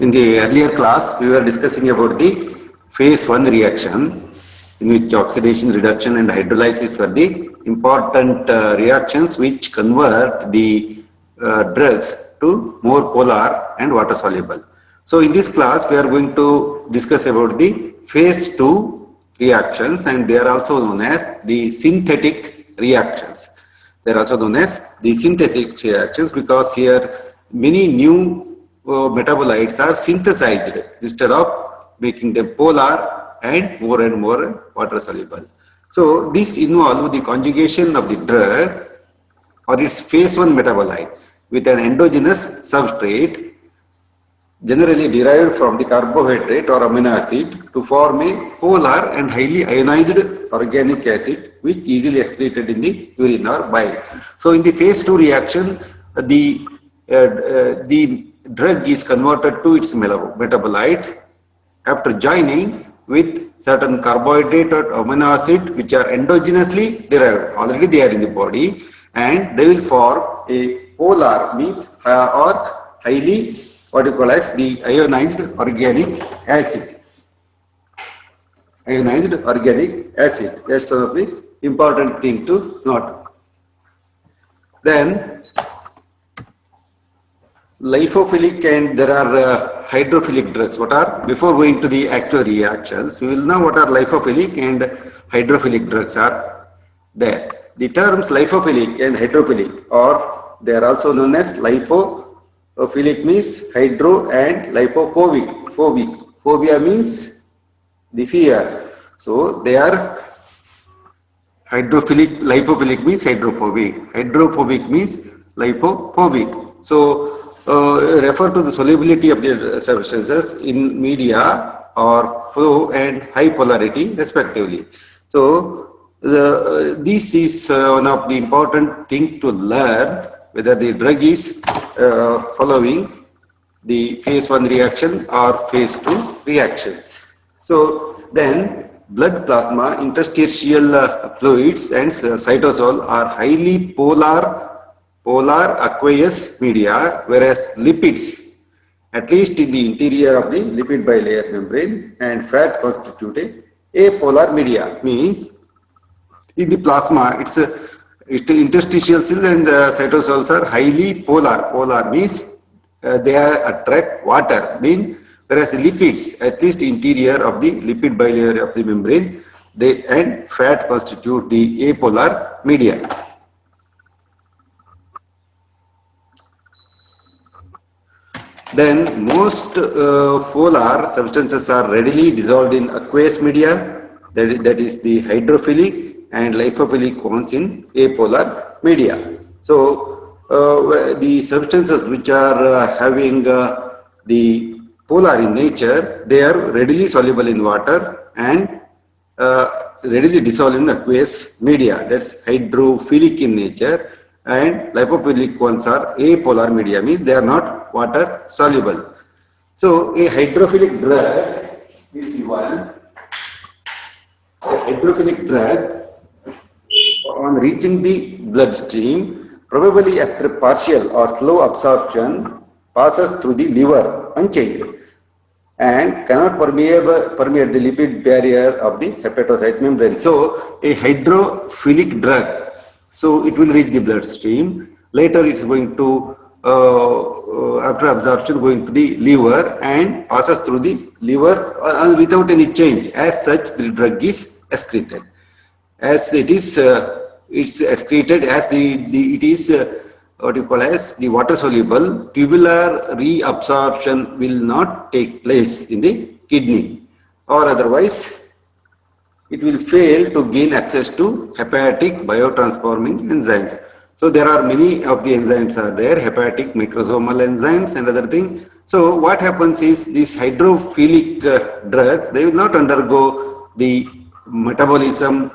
In the earlier class, we were discussing about the phase 1 reaction, in which oxidation, reduction and hydrolysis were the important reactions which convert the drugs to more polar and water soluble. So in this class, we are going to discuss about the phase 2 reactions, and they are also known as the synthetic reactions. They are also known as the synthetic reactions because here many new metabolites are synthesized instead of making them polar and more water soluble. So this involves the conjugation of the drug or its phase 1 metabolite with an endogenous substrate generally derived from the carbohydrate or amino acid to form a polar and highly ionized organic acid which easily excreted in the urine or bile. So in the phase 2 reaction, the drug is converted to its metabolite after joining with certain carbohydrate or amino acid which are endogenously derived. Already they are in the body and they will form a polar, means or highly what you call as the ionized organic acid. Ionized organic acid. That's one of the important thing to note. Then lipophilic and there are hydrophilic drugs. What are, before going to the actual reactions, we will know what are lipophilic and hydrophilic drugs are there. The terms lipophilic and hydrophilic, or they are also known as lipophilic means hydro and lipophobic. Phobia means the fear. So they are hydrophilic, lipophilic means hydrophobic. Hydrophobic means lipophobic. So refer to the solubility of the substances in media or flow and high polarity respectively. So this is one of the important thing to learn, whether the drug is following the phase 1 reaction or phase 2 reactions. So then blood plasma, interstitial fluids and cytosol are highly polar aqueous media, whereas lipids, at least in the interior of the lipid bilayer membrane, and fat constitute a apolar media. Means in the plasma, it's the interstitial cell and cytosols are highly polar. Polar means they attract water. Whereas the lipids, at least interior of the lipid bilayer of the membrane, they and fat constitute the apolar media. Then most polar substances are readily dissolved in aqueous media, that is the hydrophilic and lipophilic ones in apolar media. So the substances which are having the polar in nature, they are readily soluble in water and readily dissolved in aqueous media, that's hydrophilic in nature, and lipophilic ones are apolar media, means they are not water soluble. So a hydrophilic drug is the one. A hydrophilic drug, on reaching the bloodstream, probably after partial or slow absorption, passes through the liver unchanged and cannot permeate the lipid barrier of the hepatocyte membrane. So a hydrophilic drug, so it will reach the bloodstream. Later it's going to after absorption going to the liver and passes through the liver without any change. As such, the drug is excreted. As it is, it's excreted as it is what you call as the water soluble. Tubular reabsorption will not take place in the kidney, or otherwise it will fail to gain access to hepatic biotransforming enzymes. So there are many of the enzymes are there, hepatic microsomal enzymes and other things. So what happens is these hydrophilic drugs, they will not undergo the metabolism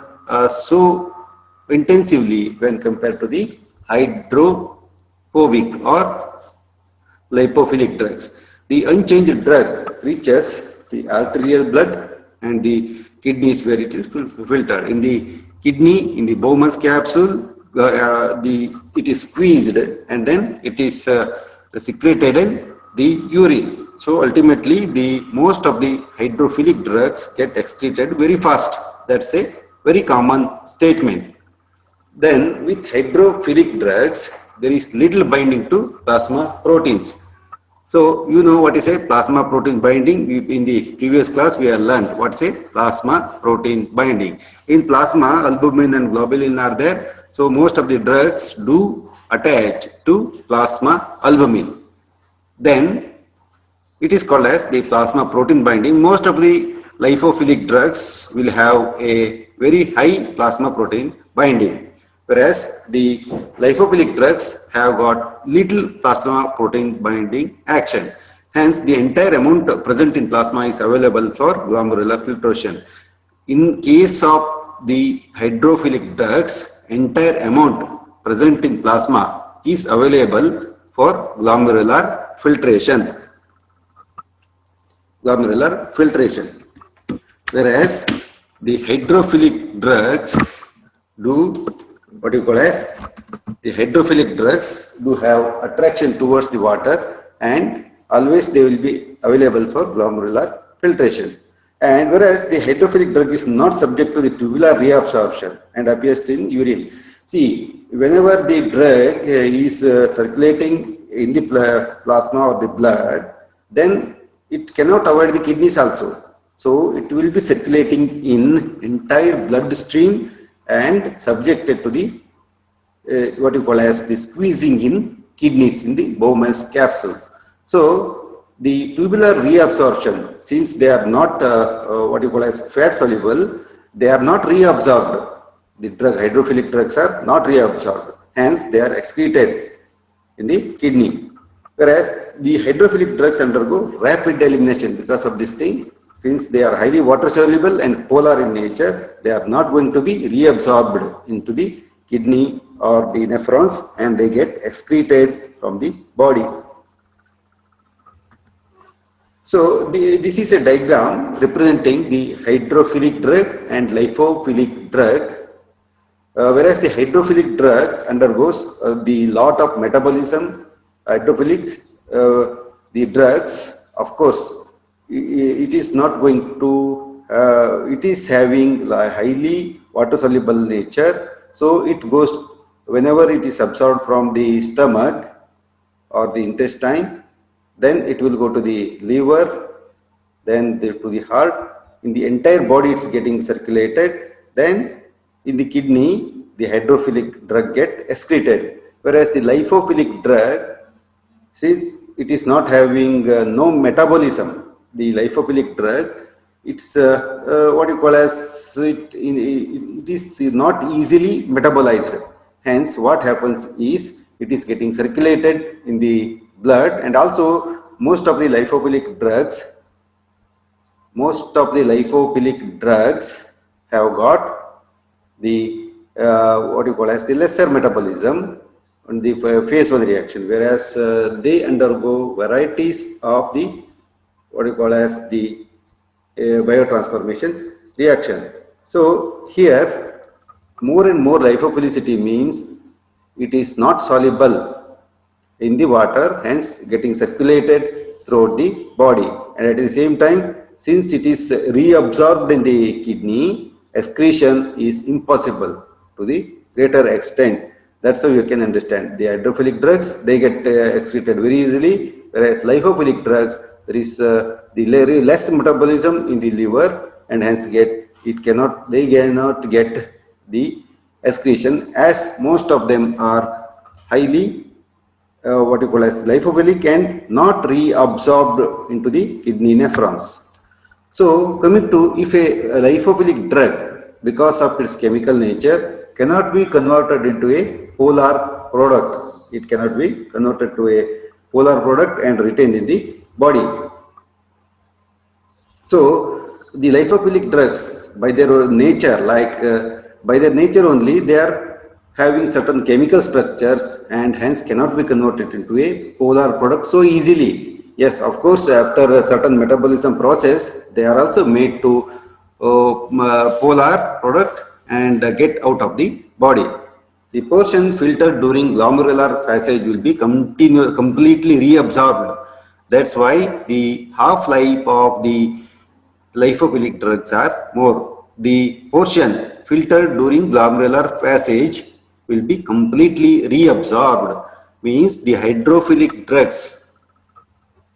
so intensively when compared to the hydrophobic or lipophilic drugs. The unchanged drug reaches the arterial blood and the kidneys where it is filtered. In the kidney, in the Bowman's capsule, it is squeezed and then it is secreted in the urine. So ultimately, the most of the hydrophilic drugs get excreted very fast. That's a very common statement. Then with hydrophilic drugs, there is little binding to plasma proteins. So you know what is a plasma protein binding. In the previous class we have learned what's a plasma protein binding. In plasma, albumin and globulin are there. So most of the drugs do attach to plasma albumin. Then it is called as the plasma protein binding. Most of the lipophilic drugs will have a very high plasma protein binding, whereas the lipophilic drugs have got little plasma protein binding action. Hence, the entire amount present in plasma is available for glomerular filtration. In case of the hydrophilic drugs, entire amount present in plasma is available for glomerular filtration. Whereas the hydrophilic drugs do what you call as the hydrophilic drugs do have attraction towards the water, and always they will be available for glomerular filtration. And whereas the hydrophilic drug is not subject to the tubular reabsorption and appears in urine. See, whenever the drug is circulating in the plasma or the blood, then it cannot avoid the kidneys also. So it will be circulating in entire blood stream and subjected to the what you call as the squeezing in kidneys in the Bowman's capsule. So the tubular reabsorption, since they are not what you call as fat soluble, they are not reabsorbed. The hydrophilic drugs are not reabsorbed. Hence, they are excreted in the kidney. Whereas the hydrophilic drugs undergo rapid elimination because of this thing. Since they are highly water soluble and polar in nature, they are not going to be reabsorbed into the kidney or the nephrons, and they get excreted from the body. So this is a diagram representing the hydrophilic drug and lipophilic drug. Whereas the hydrophilic drug undergoes the lot of metabolism. Hydrophilics, the drugs, of course, it is not going to, it is having a highly water soluble nature. So it goes, whenever it is absorbed from the stomach or the intestine, then it will go to the liver, then to the heart. In the entire body it's getting circulated. Then in the kidney, the hydrophilic drug get excreted. Whereas the lipophilic drug, since it is not having no metabolism, the lipophilic drug, it's what you call as it is not easily metabolized. Hence, what happens is it is getting circulated in the blood, and also most of the lipophilic drugs have got the what you call as the lesser metabolism and the phase 1 reaction, whereas they undergo varieties of the what you call as the biotransformation reaction. So here more and more lipophilicity means it is not soluble in the water, hence getting circulated throughout the body, and at the same time, since it is reabsorbed in the kidney, excretion is impossible to the greater extent. That's how you can understand. The hydrophilic drugs, they get excreted very easily, whereas lipophilic drugs, there is the less metabolism in the liver, and hence they cannot get the excretion, as most of them are highly what you call as lipophilic and not reabsorbed into the kidney nephrons. So coming to, if a lipophilic drug, because of its chemical nature, cannot be converted into a polar product. It cannot be converted to a polar product and retained in the body. So the lipophilic drugs, by their nature, by their nature only, they are having certain chemical structures and hence cannot be converted into a polar product so easily. Yes, of course, after a certain metabolism process, they are also made to polar product and get out of the body. The portion filtered during glomerular passage will be completely reabsorbed That's why the half-life of the lipophilic drugs are more. The portion filtered during glomerular passage will be completely reabsorbed. Means the hydrophilic drugs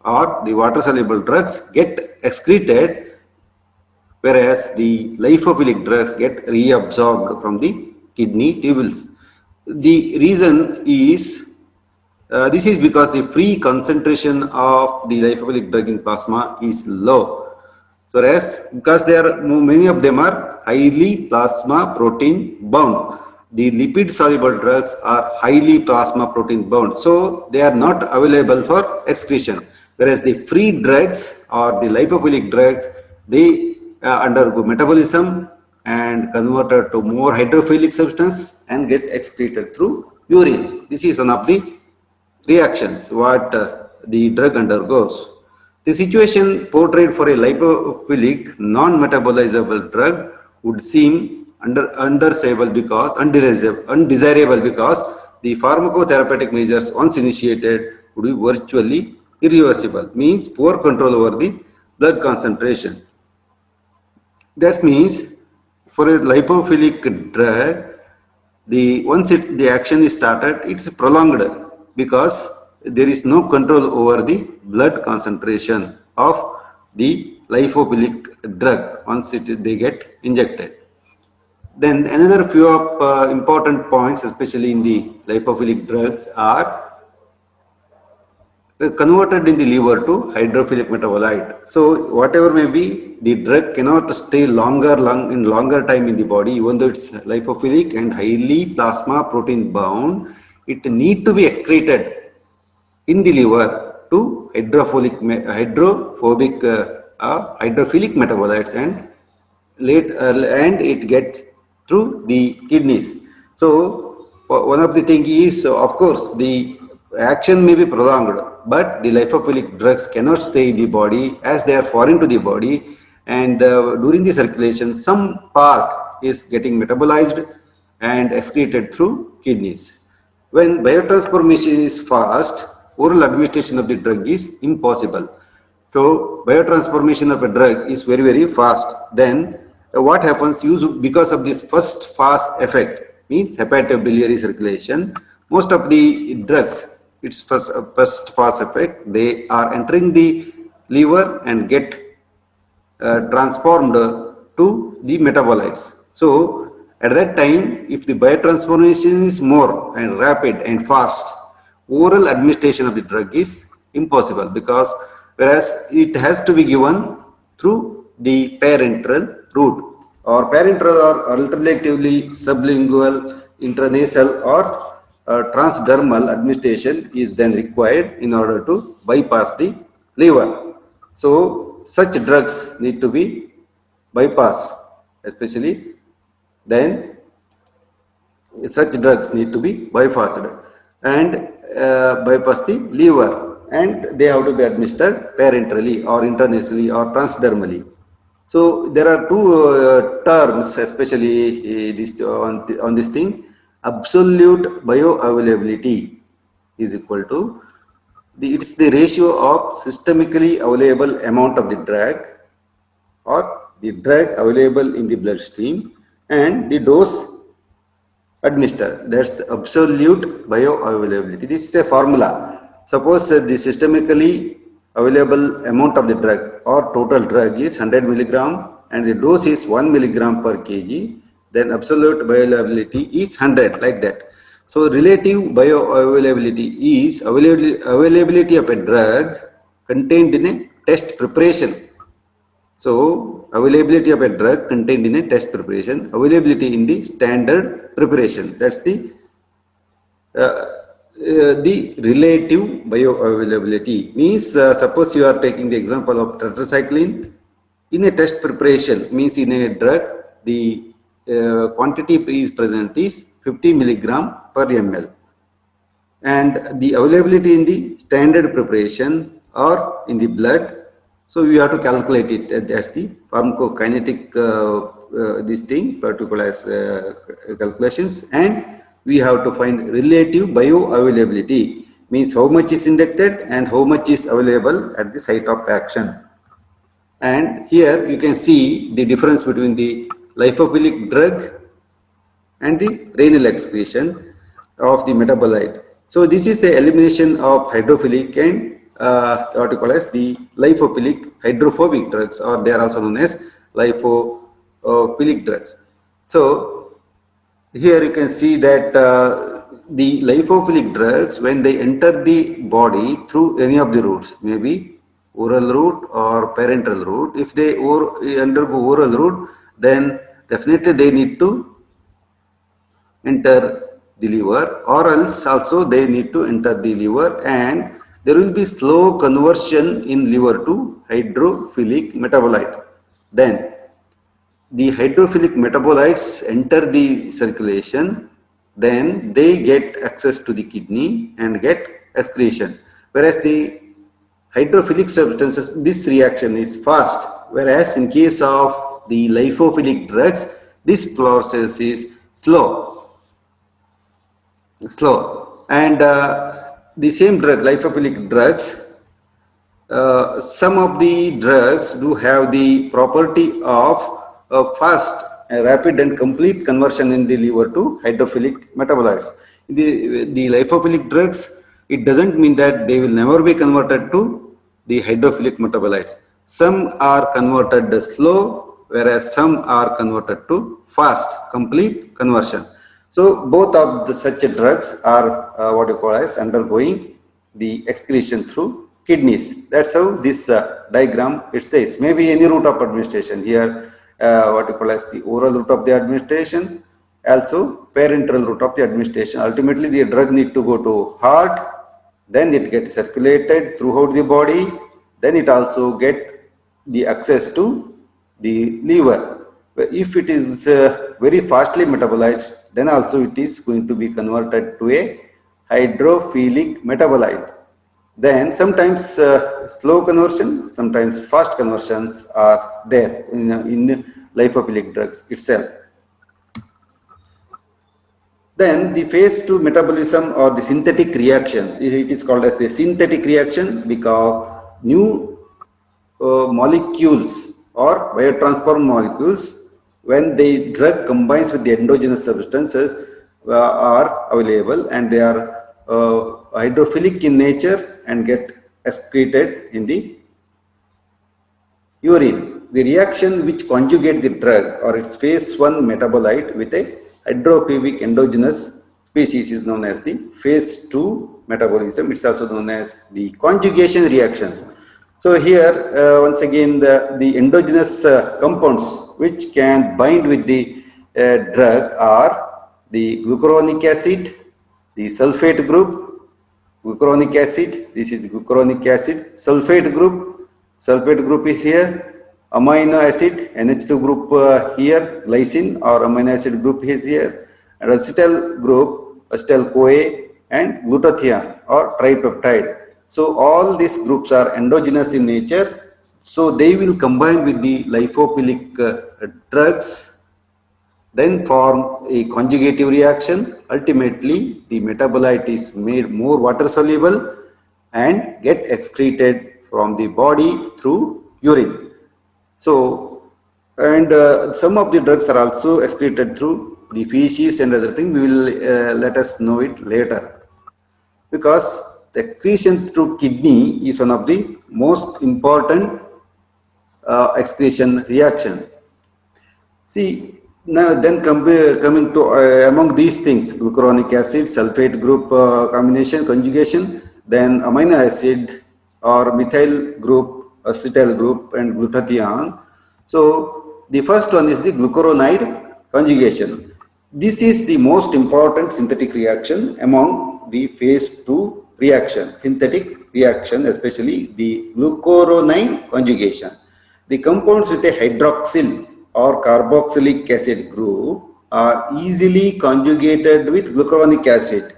or the water-soluble drugs get excreted, whereas the lipophilic drugs get reabsorbed from the kidney tubules. The reason is this is because the free concentration of the lipophilic drug in plasma is low. Whereas because many of them are highly plasma protein bound. The lipid soluble drugs are highly plasma protein bound. So they are not available for excretion. Whereas the free drugs or the lipophilic drugs, they undergo metabolism and converted to more hydrophilic substance and get excreted through urine. This is one of the reactions what the drug undergoes. The situation portrayed for a lipophilic non-metabolizable drug would seem undesirable because the pharmacotherapeutic measures once initiated would be virtually irreversible, means poor control over the blood concentration. That means for a lipophilic drug, the action is started, it's prolonged because there is no control over the blood concentration of the lipophilic drug once they get injected. Then another few of important points, especially in the lipophilic drugs, are converted in the liver to hydrophilic metabolite. So whatever may be, the drug cannot stay in longer time in the body, even though it's lipophilic and highly plasma protein bound. It need to be excreted in the liver to hydrophilic metabolites and it gets through the kidneys. So one of the thing is, of course, the action may be prolonged, but the lipophilic drugs cannot stay in the body as they are foreign to the body, and during the circulation some part is getting metabolized and excreted through kidneys. When biotransformation is fast, oral administration of the drug is impossible. So biotransformation of a drug is very, very fast. Then what happens because of this first fast effect, means hepatobiliary circulation, most of the drugs, its first fast effect, they are entering the liver and get transformed to the metabolites. So at that time, if the biotransformation is more and rapid and fast, oral administration of the drug is impossible, because whereas it has to be given through the parenteral route, or parenteral or alternatively sublingual, intranasal or transdermal administration is then required in order to bypass the liver. So such drugs need to be bypassed, especially then such drugs need to be bypassed and bypass the liver, and they have to be administered parenterally or intranasally or transdermally. So there are two terms, especially on this thing. Absolute bioavailability is equal to it's the ratio of systemically available amount of the drug or the drug available in the bloodstream and the dose administered. That's absolute bioavailability. This is a formula. Suppose the systemically available amount of the drug or total drug is 100 milligram and the dose is 1 milligram per kg, then absolute bioavailability is 100, like that. So relative bioavailability is availability of a drug contained in a test preparation. So availability of a drug contained in a test preparation, availability in the standard preparation. That's the relative bioavailability. Means suppose you are taking the example of tetracycline in a test preparation, means in a drug the quantity is present is 50 milligram per ml, and the availability in the standard preparation or in the blood. So we have to calculate it as the pharmacokinetic this thing, particular as calculations, and we have to find relative bioavailability. means how much is inducted and how much is available at the site of action. And here you can see the difference between the lipophilic drug and the renal excretion of the metabolite. So this is a elimination of hydrophilic and what you call as the lipophilic hydrophobic drugs, or they are also known as lipophilic drugs. So here you can see that the lipophilic drugs, when they enter the body through any of the routes, maybe oral route or parenteral route, if they undergo oral route, then definitely they need to enter the liver, or else also they need to enter the liver, and there will be slow conversion in liver to hydrophilic metabolite. Then the hydrophilic metabolites enter the circulation, then they get access to the kidney and get excretion. Whereas the hydrophilic substances, this reaction is fast, whereas in case of the lipophilic drugs, this process is slow. And the same drug, lipophilic drugs, some of the drugs do have the property of fast, rapid and complete conversion in the liver to hydrophilic metabolites. The lipophilic drugs, it doesn't mean that they will never be converted to the hydrophilic metabolites. Some are converted slow, whereas some are converted to fast, complete conversion. So both of the such drugs are what you call as undergoing the excretion through kidneys. That's how this diagram it says. Maybe any route of administration here, what you call as the oral route of the administration, also parenteral route of the administration. Ultimately, the drug need to go to heart, then it gets circulated throughout the body, then it also get the access to the liver. If it is very fastly metabolized, then also it is going to be converted to a hydrophilic metabolite. Then sometimes slow conversion, sometimes fast conversions are there in lipophilic drugs itself. Then the phase 2 metabolism or the synthetic reaction, it is called as the synthetic reaction because new molecules or biotransformed molecules, when the drug combines with the endogenous substances are available, and they are hydrophilic in nature and get excreted in the urine. The reaction which conjugate the drug or its phase 1 metabolite with a hydrophobic endogenous species is known as the phase 2 metabolism. It's also known as the conjugation reaction. So here once again the endogenous compounds which can bind with the drug are the glucuronic acid, the sulfate group, glucuronic acid, this is glucuronic acid, sulfate group is here, amino acid, NH2 group here, glycine or amino acid group is here, and acetyl group, acetyl-CoA, and glutathione or tripeptide. So all these groups are endogenous in nature, so they will combine with the lipophilic drugs, then form a conjugative reaction. Ultimately, the metabolite is made more water soluble and get excreted from the body through urine. So, and some of the drugs are also excreted through the feces and other things. We will let us know it later, because the excretion through kidney is one of the most important excretion reaction. See, now then coming to among these things, glucuronic acid, sulfate group combination, conjugation, then amino acid or methyl group, acetyl group, and glutathione. So the first one is the glucuronide conjugation. This is the most important synthetic reaction among the phase 2 reaction, synthetic reaction, especially the glucuronide conjugation. The compounds with a hydroxyl or carboxylic acid group are easily conjugated with glucuronic acid,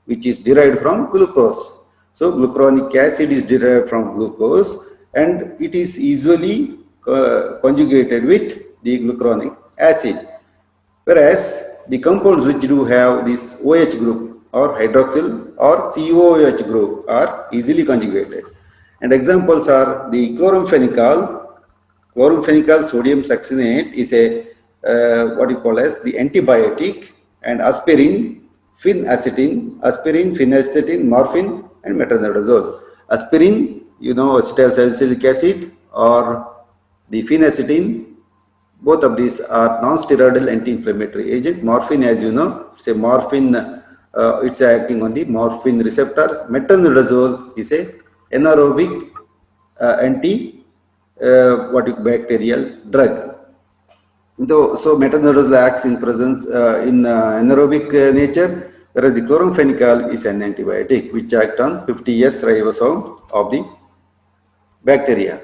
which is derived from glucose. So glucuronic acid is derived from glucose, and it is easily conjugated with the glucuronic acid. Whereas the compounds which do have this OH group, or hydroxyl or COOH group are easily conjugated. And examples are the chloramphenicol. Chloramphenicol sodium succinate is a what you call as the antibiotic, and aspirin, aspirin, phenacetin, morphine, and metronidazole. Aspirin, you know, acetyl salicylic acid, or the phenacetin, both of these are non-steroidal anti-inflammatory agent. Morphine, as you know, it's a morphine, it's acting on the morphine receptors. Metronidazole is a anaerobic anti bacterial drug. So metronidazole acts in presence in anaerobic nature, whereas the chloramphenicol is an antibiotic which acts on 50S ribosome of the bacteria.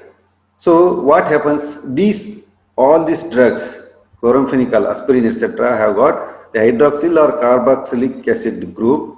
So what happens? All these drugs, chloramphenicol, aspirin, etc., have got the hydroxyl or carboxylic acid group,